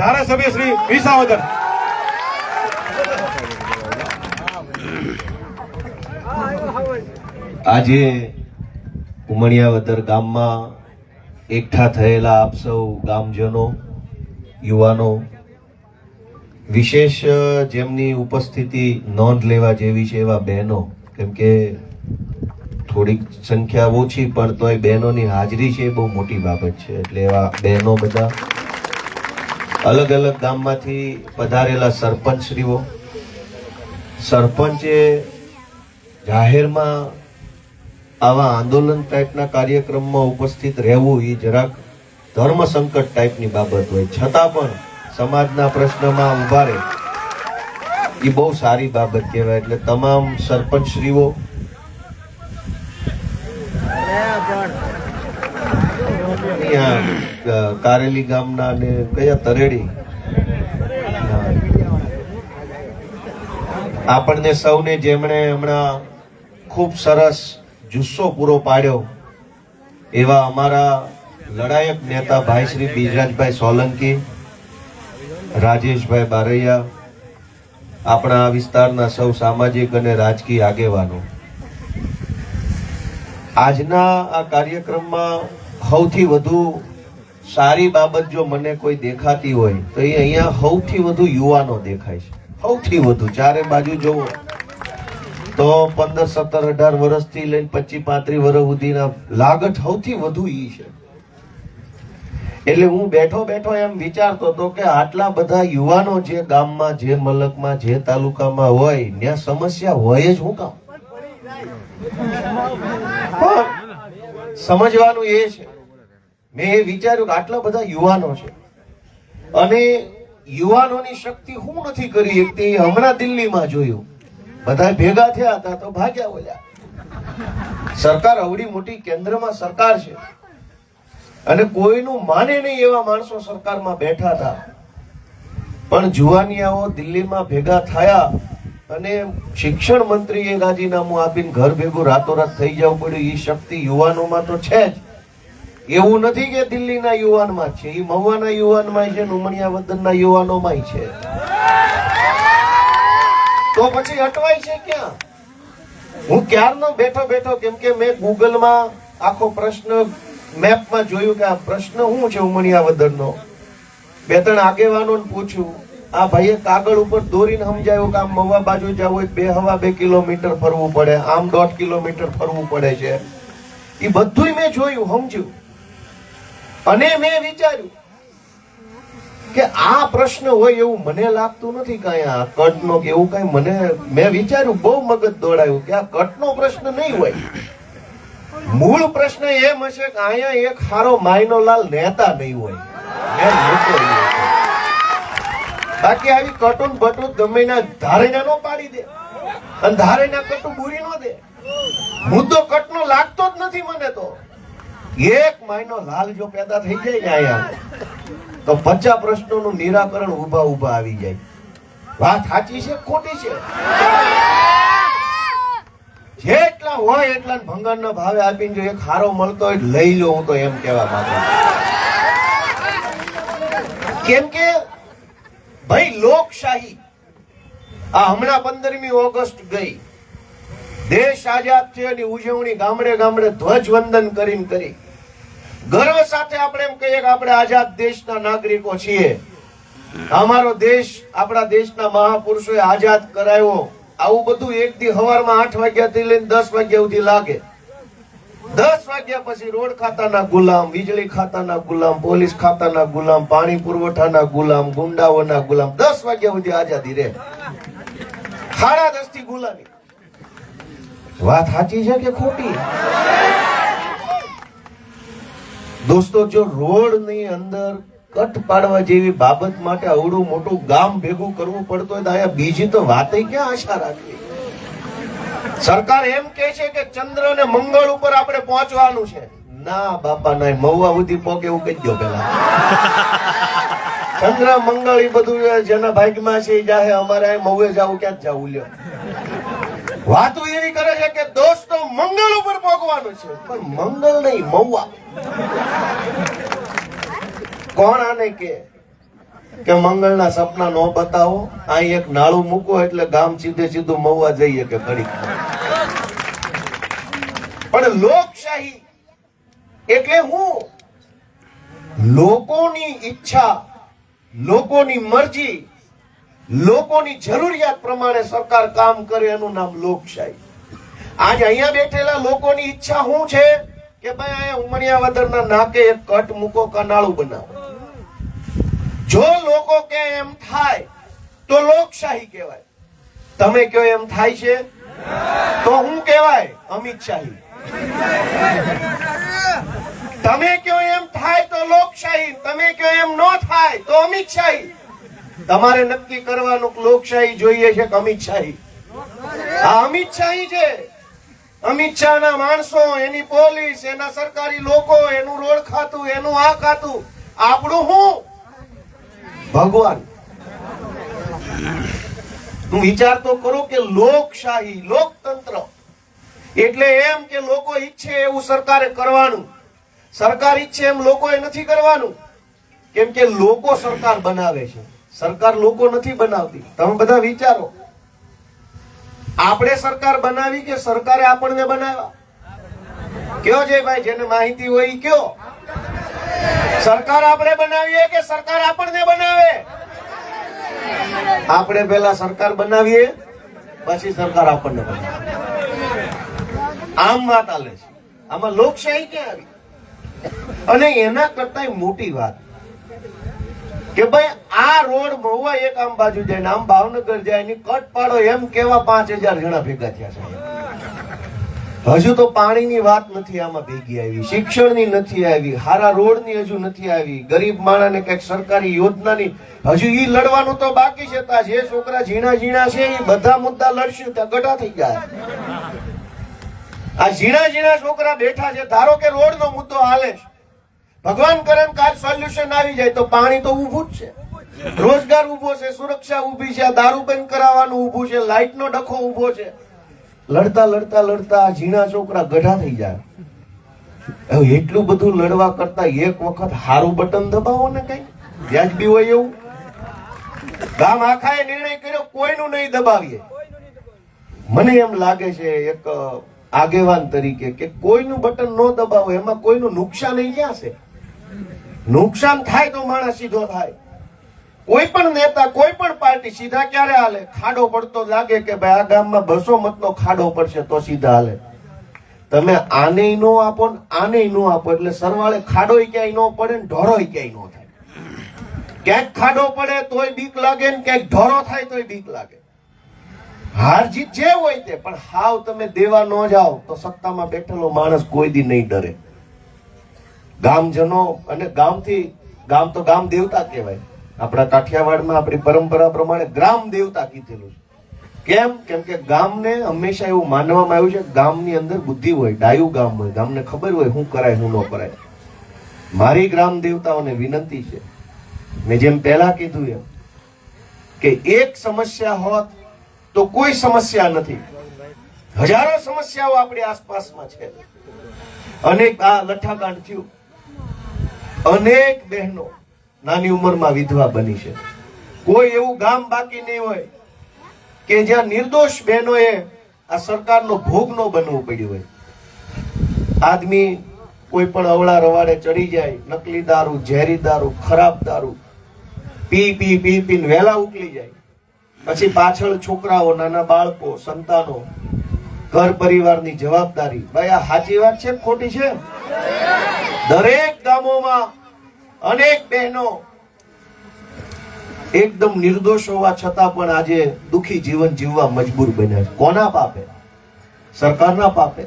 ધારાસભ્ય શ્રી વિસાવદર. આજે ઉમણિયાવદર ગામમાં એકઠા થયેલા આપ સૌ ગામજનો, યુવાનો, વિશેષ જેમની ઉપસ્થિતિ નોંધ લેવા જેવી છે એવા બહેનો, કેમ કે થોડીક સંખ્યા ઓછી પણ તોય બહેનોની હાજરી છે એ બહુ મોટી બાબત છે. એટલે એવા બહેનો બધા, અલગ અલગ ગામમાંથી પધારેલા સરપંચશ્રીઓ, સરપંચે જાહેરમાં આવા આંદોલન ટાઈપના કાર્યક્રમમાં ઉપસ્થિત રહેવું એ જરાક ધર્મ સંકટ ટાઈપની બાબત હોય, છતાં પણ સમાજના પ્રશ્નમાં ઉભા રહે એ બહુ સારી બાબત કહેવાય. એટલે તમામ સરપંચશ્રીઓ, કારેલી ગામના અને કયા તરેડી, આપણને સૌને જેમણે હમણાં ખૂબ સરસ જુસ્સો પૂરો પાડ્યો એવા અમારા લડાયક નેતા ભાઈ શ્રી બીજરાજભાઈ સોલંકી, રાજેશભાઈ બારૈયા, આપણા આ વિસ્તારના સૌ સામાજિક અને રાજકીય આગેવાનો, આજના આ કાર્યક્રમમાં સૌથી વધુ સારી બાબત જો મને કોઈ દેખાતી હોય તો એ અહીંયા સૌથી વધુ યુવાનો દેખાય છે. સૌથી વધુ ચારે બાજુ જોવો તો 15, 17, 18 વર્ષથી લઈને 25, 35 વર્ષ સુધીના લાગત સૌથી વધુ ઈ છે. એટલે હું બેઠો બેઠો એમ વિચારતો હતો કે આટલા બધા યુવાનો જે ગામમાં, જે મલકમાં, જે તાલુકામાં હોય ત્યાં સમસ્યા હોય જ હું કામ? પણ સમજવાનું એ છે, મેં એ વિચાર્યું કે આટલા બધા યુવાનો છે અને યુવાનોની શક્તિ હું નથી કરી શકતી. હમણાં દિલ્હીમાં જોયું, બધા ભેગા થયા હતા તો ભાગ્યા બોલ્યા. સરકાર અવડી મોટી કેન્દ્રમાં સરકાર છે અને કોઈનું માને નહીં એવા માણસો સરકારમાં બેઠા હતા, પણ જુવાનિયાઓ દિલ્હીમાં ભેગા થયા અને શિક્ષણ મંત્રીએ રાજીનામું આપીને ઘર ભેગું રાતોરાત થઈ જવું પડ્યું. એ શક્તિ યુવાનોમાં તો છે જ. એવું નથી કે દિલ્હીના યુવાનમાં છે, એ મહુવાના યુવાનમાં છે, ઉમણિયાવદરના યુવાનોમાં છે. તો પછી અટવાય છે ક્યાં? હું ક્યારનો બેઠો બેઠો, કેમ કે મેં ગૂગલમાં આખો પ્રશ્ન મેપમાં જોયું કે આ પ્રશ્ન શું છે ઉમણિયાવદરનો. 2-3 આગેવાનોને પૂછ્યું, આ ભાઈએ કાગળ ઉપર દોરીને સમજાયું કે આમ મહુવા બાજુ જવું હોય 2.5 કિલોમીટર ફરવું પડે, આમ 1.5 કિલોમીટર ફરવું પડે છે. એ બધું મેં જોયું, સમજ્યું અને મેં વિચાર્યું કે આ પ્રશ્ન હોય એવું મને લાગતું નથી કઈ, આ કટનો કે એવું કઈ. મેં વિચાર્યું, બહુ મગજ દોડાયું કે આ કટનો પ્રશ્ન નહીં હોય. મૂળ પ્રશ્ન એમ હશે કે અહીંયા એક હારો માયનોલાલ નેતા નહીં હોય. બાકી આવી કટુન બટુન ગમે ના ધારેના નો પાડી દે અને ધારેના કટુ બુરી નો દે. મુદ્દો કટનો લાગતો જ નથી મને. તો એક માયનો લાલ જો પેદા થઈ જાય ને અહીંયા તો 50 પ્રશ્નોનું નિરાકરણ ઉભા ઉભા આવી જાય. વાત સાચી છે ખોટી છે? જેટલા હોય એટલા ભંગારના ભાવે આપીને જો એક હારો મળતો હોય લઈ લો, હું તો એમ કહેવા માંગુ. કેમ કે ભાઈ લોકશાહી આ હમણાં 15મી ઓગસ્ટ ગઈ, દેશ આઝાદ છે એની ઉજવણી ગામડે ગામડે ધ્વજવંદન કરીને કરી. ગર્વ સાથે આપણે એમ કહીએ કે આપણે આઝાદ દેશના નાગરિકો છીએ. અમારો દેશ આપણા દેશના મહાપુરુષોએ આઝાદ કરાયો. આવું બધું એક દી સવારમાં 8 વાગ્યાથી લઈને 10 વાગ્યા સુધી લાગે. 10 વાગ્યા પછી રોડ ખાતાના ગુલામ, વીજળી ખાતાના ગુલામ, પોલીસ ખાતાના ગુલામ, પાણી પુરવઠાના ગુલામ, ગુંડાઓના ગુલામ. 10 વાગ્યા સુધી આઝાદી રહે. 10:30 થી ગુલામી. વાત સાચી છે કે ખોટી? દોસ્તો, જો રોડ ની અંદર કટ પાડવા જેવી બાબત માટે અવડું મોટું ગામ ભેગું કરવું પડતું હોય તો અહીંયા બીજી તો વાત ક્યાં આશા રાખવી? સરકાર એમ કે છે કે ચંદ્ર અને મંગળ ઉપર આપણે પહોંચવાનું છે. ના બાપા ના, મહુવા સુધી પહોંચે એવું કહી દો પેલા. ચંદ્ર મંગળ એ બધું જેના ભાગ્યમાં છે એ જાહે. અમારે મહુવે જવું ક્યાં જવું? લ્યો, વાતો એવી કરે છે કે દોસ્તો મંગળ ઉપર પહોંચવાનું છે, પણ મંગળ નહીં, મહુવા. કોણ આને કે? કે મંગળના સપના નો બતાવો, અહીં એક નાળું મૂકો એટલે ગામ સીધે સીધું મહુવા જઈએ કે ઘડી. પણ લોકશાહી એટલે હું લોકોની ઈચ્છા, લોકોની મરજી, લોકોની જરૂરિયાત પ્રમાણે સરકાર કામ કરે એનું નામ લોકશાહી. આજે અહીંયા બેઠેલા લોકોની ઈચ્છા શું છે કે ભાઈ અહીંયા ઉમરિયાવદરના નાકે એક કટ મૂકો, કનાળું બનાવો. જો લોકો કે એમ થાય તો લોકશાહી કહેવાય. તમે કયો એમ થાય છે તો હું કહેવાય અમિત શાહી. તમે કયો એમ થાય તો લોકશાહી, તમે કયો એમ ન થાય તો અમિત શાહી. તમારે નક્કી કરવાનું લોકશાહી જોઈએ છે કે અમિત શાહી. આ અમિત શાહી છે. અમિત શાહ ના માણસો, એની પોલીસ, એના સરકારી લોકો, એનું રોડ ખાતું, એનું આ ખાતું. આપણું હું ભગવાન. હું વિચાર તો કરો કે લોકશાહી, લોકતંત્ર એટલે એમ કે લોકો ઈચ્છે એવું સરકારે કરવાનું. સરકાર ઈચ્છે એમ લોકોએ નથી કરવાનું. કેમ કે લોકો સરકાર બનાવે છે, સરકાર લોકો નથી બનાવતી. તમે બધા વિચારો, આપણે સરકાર બનાવી કે સરકારે આપણને બનાવ્યા? કયો છે ભાઈ, જેને માહિતી હોય ઈ કયો. સરકાર આપણે બનાવીએ કે સરકાર આપણને બનાવે? આપણે પહેલા સરકાર બનાવીએ, પછી સરકાર આપણને બનાવે. આમ વાત ચાલે છે. આમાં લોકશાહી ક્યાં આવી? અને એના કરતા મોટી વાત કે ભાઈ આ રોડ મહુવા એક આમ બાજુ જાય ને આમ ભાવનગર જાય ની કટ પાડો એમ કેવા 5000 જણા ભેગા થયા છે. હજુ તો પાણીની વાત નથી આમાં ભેગી આવી, શિક્ષણની નથી આવી, હારા રોડની હજુ નથી આવી, ગરીબ માણસને કઈક સરકારી યોજનાની હજુ ઈ લડવાનું તો બાકી છે. જે છોકરા ઝીણા ઝીણા છે એ બધા મુદ્દા લડશું ત્યાં ગઢા થઈ જાય. આ ઝીણા ઝીણા છોકરા બેઠા છે. ધારો કે રોડનો મુદ્દો હાલે છે, ભગવાન કરે કાલ સોલ્યુશન આવી જાય તો પાણી તો ઊભું જ છે, રોજગાર ઊભો છે, સુરક્ષા ઊભી છે, દારૂ બંધ કરાવવાનું ઊભું છે, લાઇટનો ડખો ઊભો છે. લડતા લડતા લડતા ઝીણા છોકરા ગઢા થઈ જાય. એટલું બધું લડવા કરતા એક વખત હારું બટન દબાવો ને, કઈ વ્યાજબી હોય એવું. ગામ આખાએ નિર્ણય કર્યો કોઈનું નહીં દબાવીએ. મને એમ લાગે છે એક આગેવાન તરીકે કે કોઈનું બટન ન દબાવો, એમાં કોઈનું નુકસાન ક્યાં છે? નુકસાન થાય તો માણસ સીધો થાય. કોઈ પણ નેતા, કોઈ પણ પાર્ટી સીધા ક્યારે હાલે? ખાડો પડતો લાગે કે ભાઈ આ ગામમાં 200 મતનો ખાડો પડશે તો સીધા હાલે. તમે આને નો આપો ને આને નો આપો એટલે સરવાળે ખાડોય ક્યાંય નો પડે ને ઢોરોય ક્યાંય નો થાય. ક્યાંક ખાડો પડે તોય બીક લાગે ને ક્યાંક ઢોરો થાય તોય બીક લાગે. હાર જીત જે હોય તે, પણ હાવ તમે દેવા ન જાઓ તો સત્તામાં બેઠેલો માણસ કોઈ દી નહીં ડરે. ગામજનો અને ગામ તો ગામ દેવતા કહેવાય. આપણા કાઠિયાવાડમાં આપણી પરંપરા પ્રમાણે ગ્રામ દેવતા કીધેલું છે. કેમ કે ગામને હંમેશા એવું માનવામાં આવ્યું છે ગામની અંદર બુદ્ધિ હોય, ડાયું ગામ હોય, ગામને ખબર હોય શું કરાય શું ન કરાય. મારી ગ્રામ દેવતાઓને વિનંતી છે, મેં જેમ પહેલા કીધું એમ, કે એક સમસ્યા હોત તો કોઈ સમસ્યા નથી. હજારો સમસ્યાઓ આપણી આસપાસમાં છે. અનેક આ લઠ્ઠાકાંડ થયું, અનેક બહેનો નાની ઉંમરમાં વિધવા બની છે. કોઈ એવું ગામ બાકી નહીં હોય કે જ્યાં નિર્દોષ બહેનોએ આ સરકારનો ભોગ ન બનવું પડ્યું હોય. આદમી કોઈ પણ અવળા રવાડે ચડી જાય, નકલી દારૂ, ઝેરી દારૂ, ખરાબ દારૂ પીને વહેલા ઉકલી જાય. પછી પાછળ છોકરાઓ, નાના બાળકો, સંતાનો, ઘર પરિવારની જવાબદારી. ભાઈ આ સાચી વાત છે ખોટી છે? દરેક ગામોમાં અનેક બહેનો એકદમ નિર્દોષ હોવા છતાં પણ આજે દુખી જીવન જીવવા મજબૂર બન્યા છે. કોના પાપે? સરકારના પાપે.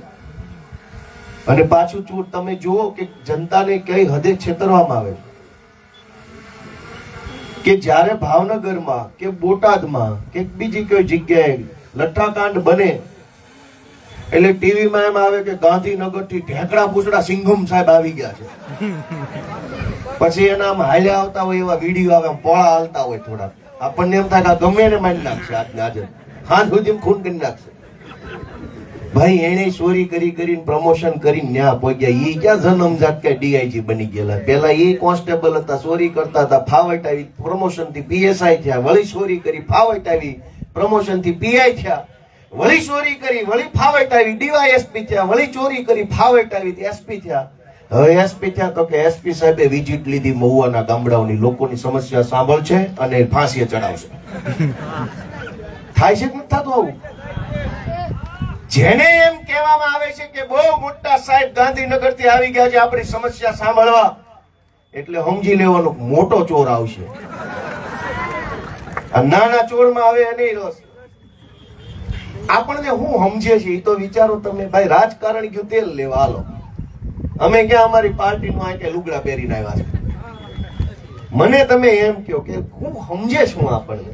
અને પાછું ચૂર તમે જુઓ કે જનતાને કઈ હદે છેતરવામાં આવે છે. કે જ્યારે ભાવનગરમાં કે બોટાદમાં કે બીજી કોઈ જગ્યાએ લઠ્ઠાકાંડ બને એટલે ટીવીમાં એમ આવે કે ગાંધીનગર થી ઢેકડા પૂછડા સિંઘમ સાહેબ આવી ગયા છે. પછી એના આમ હાલ્યા આવતા હોય એવા વિડીયો આવે, પોળા હાલતા હોય થોડા. આપણને એમ થાય કે ગમે એને મારી નાખશે, આજે હાથ સુધી ખૂન કરી નાખશે. ભાઈ એને ચોરી કરીને પ્રમોશન કરીને ન્યા પહોંચ્યા. ઈ ક્યાં જન્મજાત કે ડીઆઈજી બની ગયેલા. પેલા ઈ કોન્સ્ટેબલ હતા, ચોરી કરતા હતા, ફાવટ આવી, પ્રમોશન થી પીએસઆઈ થયા, વળી ચોરી કરી ફાવટ આવી, પ્રમોશન થી પીઆઈ થયા, વળી ચોરી કરી, વળી ફાવટ આવી, ડીવાયએસપી થયા, વળી ચોરી કરી ફાવટ આવી, એસપી થયા. હવે એસપી થયા તો કે એસપી સાહેબે વિઝિટ લીધી મહુવાના ગામડાઓની, લોકોની સમસ્યા સાંભળશે અને ફાંસીએ ચડાવશે. થાય છે કે નથી થતું આવું? જેને એમ કહેવામાં આવે છે કે બહુ મોટા સાહેબ ગાંધીનગર થી આવી ગયા છે આપણી સમસ્યા સાંભળવા, એટલે સમજી લેવાનો મોટો ચોર આવશે. આ નાના ચોરમાં આવે એને રસ. આપણને હું સમજે છે એ તો વિચારો તમે. ભાઈ રાજકારણ ગયું તેલ લેવા હાલો, અમે ક્યાં અમારી પાર્ટીનું આ કે લુગડા પહેરીને આવ્યા છે. મને તમે એમ કહો કે હું સમજે છું આપણને.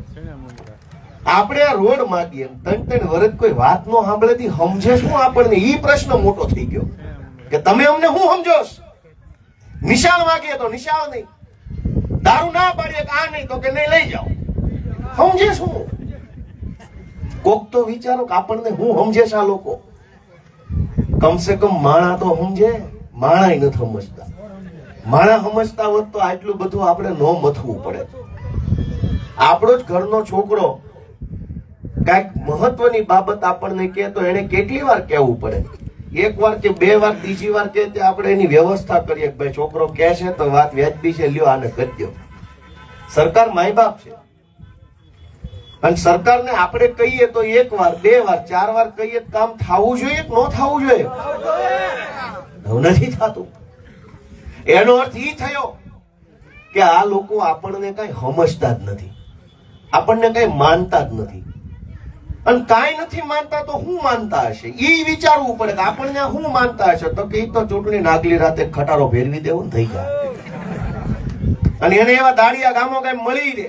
આપણે આ રોડ માંગીએ 3-3 વર્ષ કોઈ વાત નો સાંભળેથી સમજે શું આપણને? ઈ પ્રશ્ન મોટો થઈ ગયો કે તમે અમને શું સમજો? નિશાળ માંગીએ તો નિશાળ નહીં, દારૂ ના પાડીએ કે આ નહીં તો કે નહીં લઈ જાઓ. સમજે શું? કોક તો વિચારો કે આપણને શું સમજે છે આ લોકો? કમસે કમ માણા તો સમજે. માણા નથી સમજતા. માણા સમજતા હોત તો આટલું બધું આપણે ન મથવું પડે. આપણો જ ઘરનો છોકરો કઈક મહત્વની બાબત આપણને કહે તો એને કેટલી વાર કહેવું પડે? એક વાર કે 2 વાર, ત્રીજી વાર કે આપણે એની વ્યવસ્થા કરીએ કે ભાઈ છોકરો કહે છે તો વાત વ્યાજબી છે, લ્યો આને કરી દો. સરકાર માય બાપ છે અને સરકારને આપણે કહીએ તો 1 વાર, 2 વાર, 4 વાર કહીએ કામ થવું જોઈએ કે ન થવું જોઈએ? નથી થતું. એનો અર્થ ઈ થયો કે આ લોકો આપણને કઈ સમજતા જ નથી, આપણને કઈ માનતા જ નથી. અને કાંઈ નથી માનતા તો શું માનતા હશે? ઈ વિચારવું પડે કે આપણને શું માનતા હશે. તો કે તો ચૂંટણી નાગલી રાતે ખટારો ફેરવી દેવો ને થઈ જાય. અને એને એવા દાડિયા ગામો કઈ મળી દે,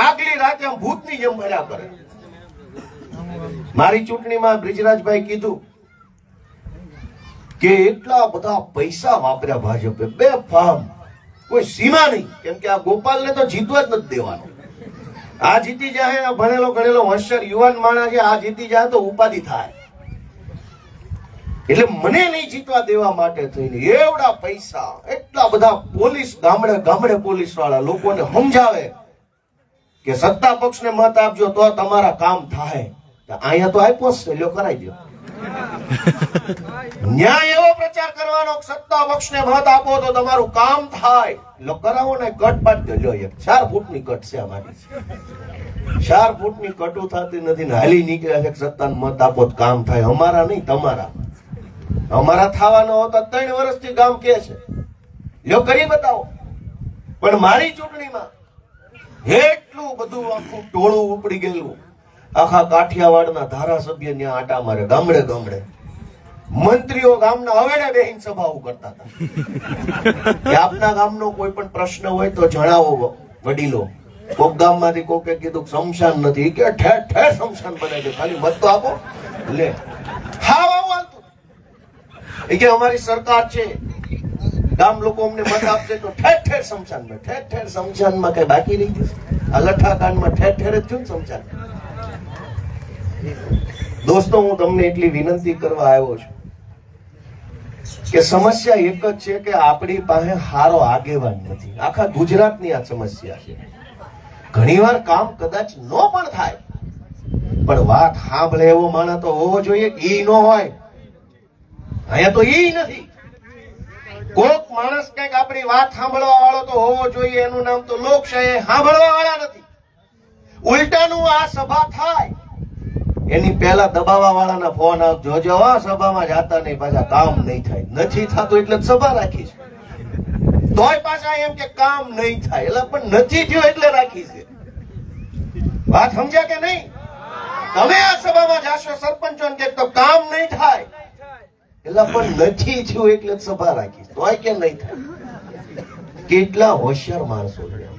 આગલી રાતે ભૂતની જેમ ભર્યા કરે. મારી ચૂંટણીમાં બ્રિજરાજભાઈ કીધું કે એટલા બધા પૈસા વાપર્યા ભાજપે, બેફામ, કોઈ સીમા નહીં. કેમ કે આ ગોપાલને તો જીતવા જ નથી દેવાનો. આ જીતી જાય, ભણેલો ગણેલો હોશિયાર યુવાન માણસ છે, આ જીતી જાય તો ઉપાધિ થાય. એટલે મને નહીં જીતવા દેવા માટે થઈને એવડા પૈસા, એટલા બધા પોલીસ, ગામડે ગામડે પોલીસ વાળા લોકોને સમજાવે કે સત્તા પક્ષને મત આપજો તો તમારા કામ થાય. અહીંયા તો આપ્યો જ છે, લ્યો કરાઈ દો. ન્યાય એવો પ્રચાર કરવાનો સત્તા પક્ષને મત આપો તો તમારું કામ થાય, લો કરાવો ને કટ પાડી દો. લ્યો 4 ફૂટની કટ છે અમારી, 4 ફૂટની કટુ થતી નથી ને હાલી નીકળ્યા છે સત્તાને મત આપો તો કામ થાય. અમારા નહીં, તમારા. અમારા થવાનો હોતા 3 વર્ષથી ગામ કે છે, લ્યો કરી બતાવો. પણ મારી ચૂંટણીમાં એટલું બધું આખું ટોળું ઉપડી ગયેલું. આખા કાઠિયાવાડના ધારાસભ્ય ત્યાં આટા મારે, ગામડે ગામડે. મંત્રીઓ ગામના હવેડે બેહીને સભાઓ કરતા હતા કે આપના ગામનો કોઈ પણ પ્રશ્ન હોય તો જણાવો વડીલો. કોક ગામમાંથી કોકે કીધું શમશાન નથી, કે ઠેર ઠેર શમશાન બનાવી દે, ખાલી મત તો આપો. લે હા આવું હાલતું એ કે અમારી સરકાર છે, ગામ લોકો અમને મત આપશે તો ઠેર ઠેર શમશાન. ઠેર ઠેર શમશાનમાં કઈ બાકી રહી ગયું? આ લઠ્ઠાકાંડમાં ઠેર ઠેર જ થયું શમશાન. દોસ્તો, હું તમને એટલી વિનંતી કરવા આવ્યો છું કે સમસ્યા એક જ છે કે આપણી પાસે હારો આગેવાન નથી. આખા ગુજરાતની આ સમસ્યા છે. ઘણીવાર કામ કદાચ ન પણ થાય, પણ વાત સાંભળે એવો માણસ તો હોવો જોઈએ. ઈ ન હોય, અહીંયા તો ઈ નથી. કોક માણસ કઈક આપણી વાત સાંભળવા વાળો તો હોવો જોઈએ. એનું નામ તો લોકશાહી. સાંભળવા વાળા નથી. ઉલટાનું આ સભા થાય એની પહેલા દબાવવા વાળાના ફોન આવજો, જો આ સભામાં જાતા નહીં, પાછા કામ નહીં થાય. નથી થતું એટલે સભા રાખી છે. તોય પાછા એમ કે કામ નહીં થાય, એટલે પણ નથી થયું એટલે રાખી છે. વાત સમજ્યા કે નહીં? તમે આ સભામાં જાશો સરપંચોને કે તો કામ નહીં થાય, એટલે પણ નથી થયું એટલે સભા રાખી, તોય કે નહીં થાય. કેટલા હોશિયાર માણસો છે.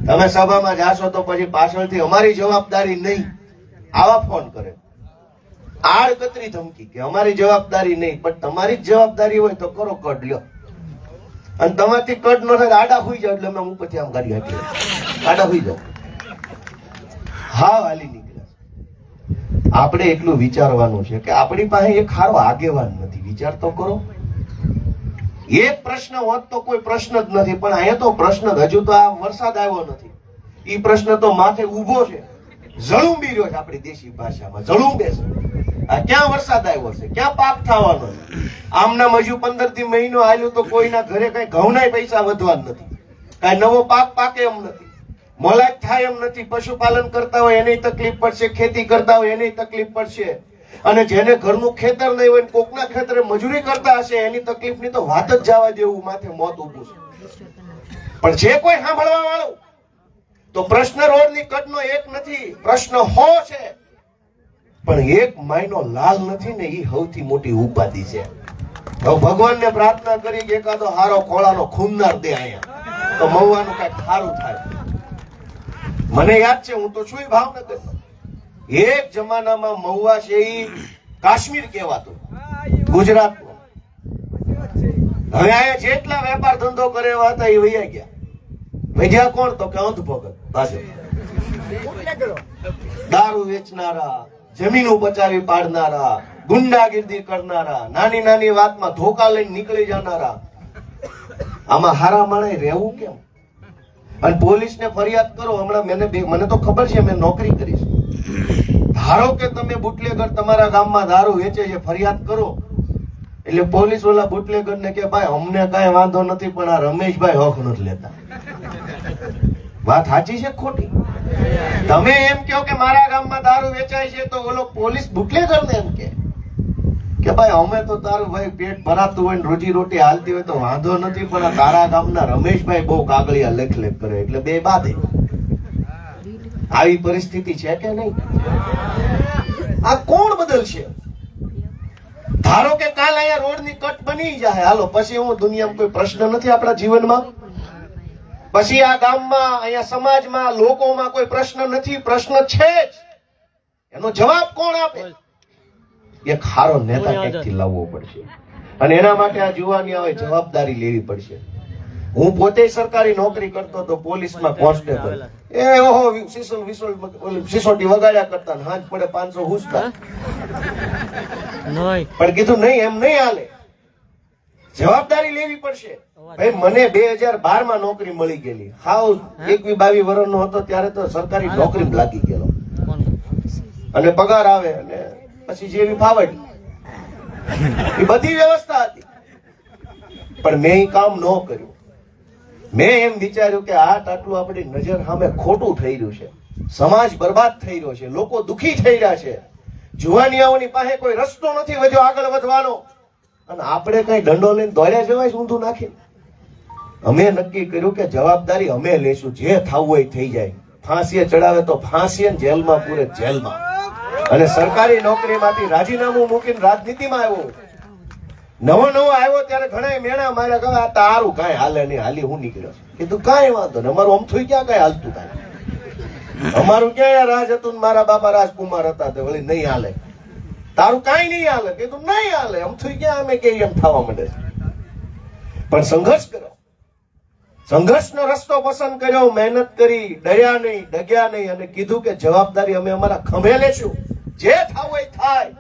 તમે સભામાં જાશો તો પછી પાછળથી અમારી જવાબદારી નહીં આવા ફોન કરે, આડકતરી ધમકી કે અમારી જવાબદારી નહીં. પણ તમારી જ જવાબદારી હોય તો કરો, કડ લ્યો. અને તમારથી કડ નો થાય આડા હોઈ જાવ એટલે અમે ઉપરથી આમ ગાડી હાકી આડા હોઈ જાવ. હા હાલી નીકળ્યા. આપણે એટલું વિચારવાનું છે કે આપણી પાસે એક સારો આગેવાન નથી. વિચાર તો કરો. એક પ્રશ્ન હોત તો કોઈ પ્રશ્ન જ નથી, પણ અહીંયા તો પ્રશ્ન હજુ તો આ વરસાદ આવ્યો નથી. ઈ પ્રશ્ન તો માથે ઉભો છે, જળુંબી રહ્યો છે. આપણી દેશી ભાષામાં જળુંબે છે. આ ક્યાં વરસાદ આવ્યો છે, ક્યાં પાક થવાનો છે? આમના હજુ 15 થી મહિનો આવ્યું તો કોઈના ઘરે કઈ ઘઉંના પૈસા વધવા નથી, કઈ નવો પાક પાકે એમ નથી, મોલાજ થાય એમ નથી. પશુપાલન કરતા હોય એને તકલીફ પડશે, ખેતી કરતા હોય એને તકલીફ પડશે, અને જેને ઘરનું ખેતર નહીં હોય કોકના ખેતરે મજૂરી કરતા હશે એની તકલીફની તો વાત જ જવા દેવું. માથે મોત ઉભું છે. પણ જે કોઈ સાંભળવા વાળું તો પ્રશ્ન રોડની કટનો એક નથી, પ્રશ્ન 100 છે, પણ એક માયનો લાલ નથી ને એ સૌથી મોટી ઉપાધિ છે. હવે ભગવાનને પ્રાર્થના કરી કે એકાદો હારો ખોળાનો ખૂનનાર દે અહીંયા, તો મવવાનું કઈક સારું થાય. મને યાદ છે, હું તો છું ભાવનગર. એક જમાનામાં મહુવા છે ઈ કાશ્મીર કહેવાતું ગુજરાતનું. હવે અહીંયા જેટલા વેપાર ધંધો કરે એવા હતા એ વૈયા ગયા. વૈયા કોણ? તો કે અંધભગત ભાજપ. દારૂ વેચનારા, જમીનો બચાવી પાડનારા, ગુંડાગીર્દી કરનારા, નાની નાની વાતમાં ધોકા લઈને નીકળી જનારા. આમાં હારા માણે રહેવું કેમ? અને પોલીસને ફરિયાદ કરો. હમણાં મને તો ખબર છે, મેં નોકરી કરી છે. ધારો કે તમે બુટલેગર તમારા ગામમાં દારૂ વેચે છે, ફરિયાદ કરો એટલે પોલીસ ઓલા બુટલેગર ને કે ભાઈ અમને કઈ વાંધો નથી, પણ આ રમેશભાઈ હક નથી લેતા. વાત સાચી છે ખોટી? તમે એમ કહો કે મારા ગામમાં દારૂ વેચાય છે, તો ઓલો પોલીસ બુટલેગર ને એમ કે ભાઈ અમે તો તારું ભાઈ પેટ ભરાતું હોય ને રોજી રોટી હાલતી હોય તો વાંધો નથી, પણ આ તારા ગામના રમેશભાઈ બહુ કાગળિયા લેખ કરે એટલે બે બાધે. આવી પરિસ્થિતિ છે કે નહીં? આ કોણ બદલશે? ધારો કે કાલ અહીંયા રોડની કટ બની જાય, હાલો પછી હું દુનિયામાં કોઈ પ્રશ્ન નથી આપણા જીવનમાં? પછી આ ગામમાં, અહીંયા સમાજમાં, લોકોમાં કોઈ પ્રશ્ન નથી? પ્રશ્ન છે જ. એનો જવાબ કોણ આપે? એક સારો નેતા ક્યાંકથી લાવવો પડશે, અને એના માટે આ જુવાનિયાઓએ જવાબદારી લેવી પડશે. હું પોતે સરકારી નોકરી કરતો તો પોલીસમાં કોન્સ્ટેબલ. એ ઓહો સિસોટી વગાડ્યા કરતા, હાથ પડે 500 હુસતા. પણ કીધું નહીં, એમ નહીં હાલે. જવાબદારી લેવી પડશે. ભાઈ મને 2012 માં નોકરી મળી ગયેલી. હાવ 21-22 વર્ષનો હતો ત્યારે તો સરકારી નોકરી લાગી ગયેલો, અને પગાર આવે અને પછી જેવી ફાવડ એ બધી વ્યવસ્થા હતી. પણ મેં એ કામ ન કર્યું. મેં એમ વિચાર્યું કે આટલું આપણી નજર સામે ખોટું થઈ રહ્યું છે, સમાજ બરબાદ થઈ રહ્યો છે, લોકો દુખી થઈ રહ્યા છે, જુવાનિયાઓની પાસે કોઈ રસ્તો નથી વધ્યો આગળ વધવાનો, અને આપણે કઈ દંડો લઈને દોડ્યા જવાય ઊંધું નાખીને. અમે નક્કી કર્યું કે જવાબદારી અમે લેશું, જે થવું હોય થઈ જાય. ફાંસીએ ચડાવે તો ફાંસીએ, જેલમાં પૂરે જેલમાં. અને સરકારી નોકરીમાંથી રાજીનામું મૂકીને રાજનીતિમાં આવ્યો. નવો આવ્યો ત્યારે ઘણા મેણા માર્યા, કહે આ તારું કાંઈ હાલે નહીં, હાલી હું નીકળ્યો. કીધું કાંઈ વાંધો નહીં, અમારું અમથું ક્યાં કાંઈ હાલતું કાંઈ, અમારું ક્યાં રાજ હતું, મારા બાપા રાજકુમાર હતા તે વળી નહીં હાલે. તારું કાંઈ નહીં હાલે. કીધું નહીં હાલે, અમથું ક્યાં અમે કે એમ થવા માંડે છે. પણ સંઘર્ષ કર્યો, સંઘર્ષનો રસ્તો પસંદ કર્યો, મહેનત કરી, ડર્યા નહીં, ડગ્યા નહીં, અને કીધું કે જવાબદારી અમે અમારા ખંભે લેશું, જે થવું હોય થાય.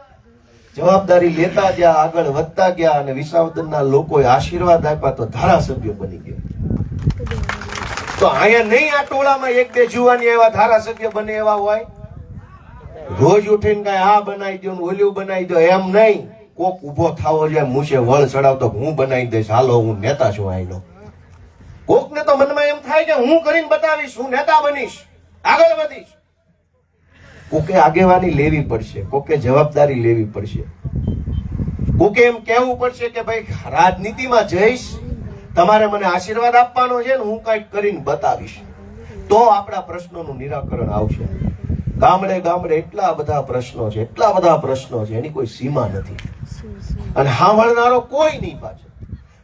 જવાબદારી લેતા ગયા, આગળ વધતા ગયા, અને વિસાવદરના લોકોએ આશીર્વાદ આપ્યા તો ધારાસભ્ય બની ગયા. તો અહીંયા નહીં આ ટોળામાં એક બે જુવાની એવા ધારાસભ્ય બને એવા હોય? રોજ ઉઠીને કઈ આ બનાવી દો ને ઓલું બનાવી દો એમ નહીં. કોક ઉભો થવો જોઈએ, મૂછે વળ ચડાવતો હું બનાવી દઈશ, હાલો હું નેતા છું આઈનો. કોકને તો મનમાં એમ થાય કે હું કરીને બતાવીશ, હું નેતા બનીશ, આગળ વધીશ. કોકે આગેવાની લેવી પડશે, કોકે જવાબદારી લેવી પડશે, કોકે એમ કહેવું પડશે કે ભાઈ રાજનીતિમાં જઈશ, તમારે મને આશીર્વાદ આપવાનો છે ને હું કઈક કરીને બતાવીશ, તો આપણા પ્રશ્નોનું નિરાકરણ આવશે. ગામડે ગામડે એટલા બધા પ્રશ્નો છે, એટલા બધા પ્રશ્નો છે, એની કોઈ સીમા નથી, અને સાંભળનારો કોઈ નહીં પાછો.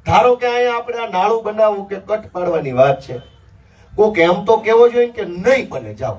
ધારો કે અહીંયા આપણે આ નાળું બનાવવું કે કટ પાડવાની વાત છે, કોક એમ તો કેવો જોઈએ કે નહીં બને, જાઓ.